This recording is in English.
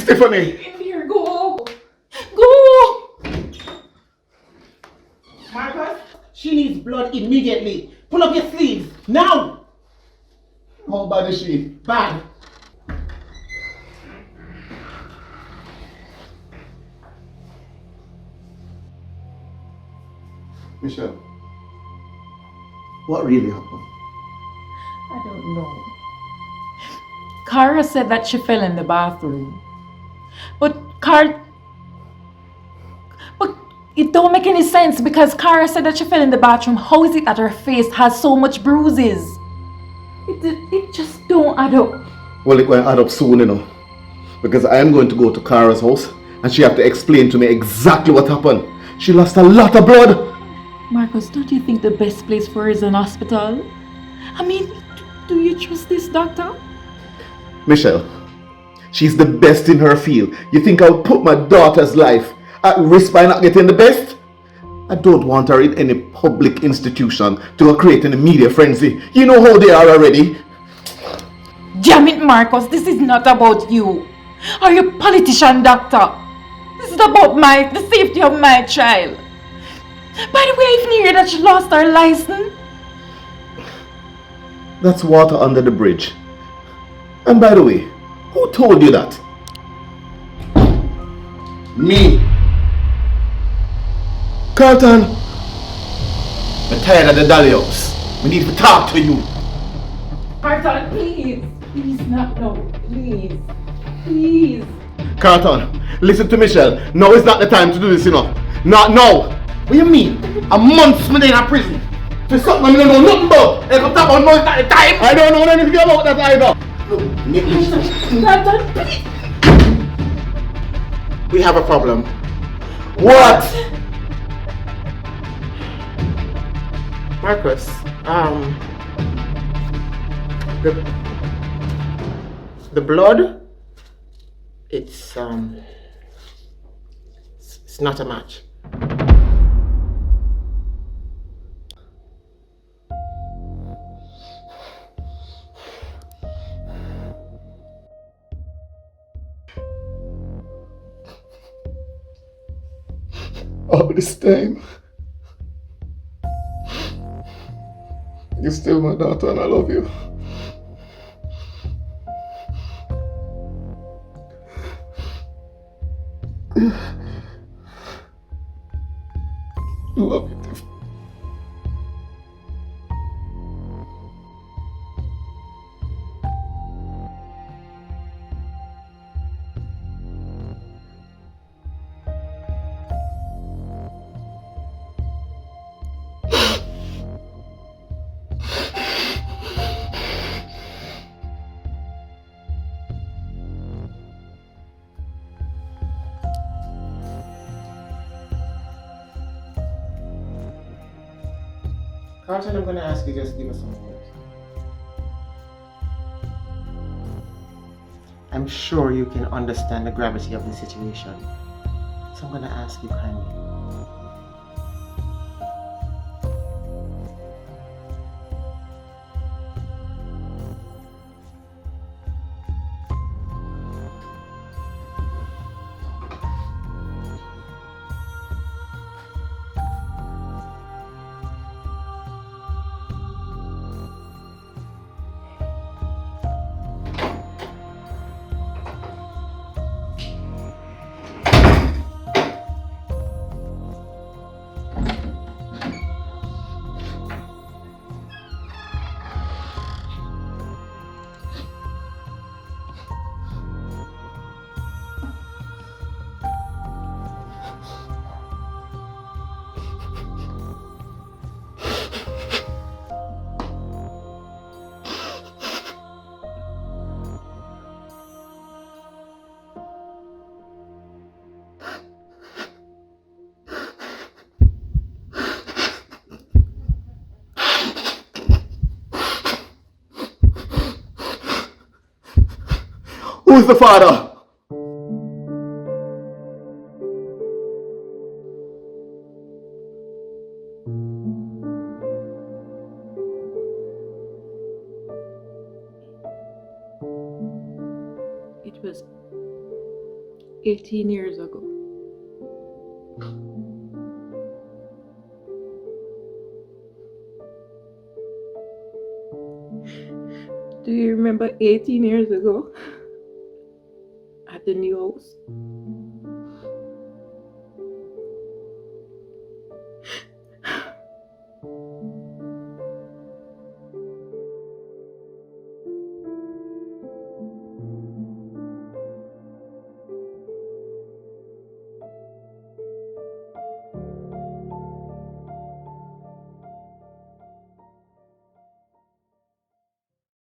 Stephanie! In here, go! Go! Marcus, she needs blood immediately. Pull up your sleeves, now! How bad is she? Bad. Michelle, what really happened? I don't know. Cara said that she fell in the bathroom. But it don't make any sense because Cara said that she fell in the bathroom. How is it that her face has so much bruises? It just don't add up. Well, it will add up soon, because I am going to go to Cara's house and she have to explain to me exactly what happened. She lost a lot of blood. Marcus, don't you think the best place for her is an hospital? I mean, do you trust this doctor? Michelle, she's the best in her field. You think I would put my daughter's life at risk by not getting the best? I don't want her in any public institution to create a media frenzy. You know how they are already. Damn it, Marcus, this is not about you. Are you a politician, doctor? This is about the safety of my child. By the way, I even hear that she lost her license. That's water under the bridge. And by the way, who told you that? Me. Carlton, I'm tired of the dolly-ups. We need to talk to you. Carlton, please. Please, not now. Please. Please. Carlton, listen to Michelle. Now is not the time to do this, Not now. What do you mean? A month's me in a prison. For something I don't know nothing about. I come talk about noise at the time. I don't know anything about that either. Carlton, please. We have a problem. What? Marcus, the blood, it's not a match. All this time, you're still my daughter and I love you. I love you, Tiff. Carlton, I'm going to ask you just give us a moment. I'm sure you can understand the gravity of the situation. So I'm going to ask you kindly. Who's the father? It was 18 years ago. Do you remember 18 years ago? At the new house?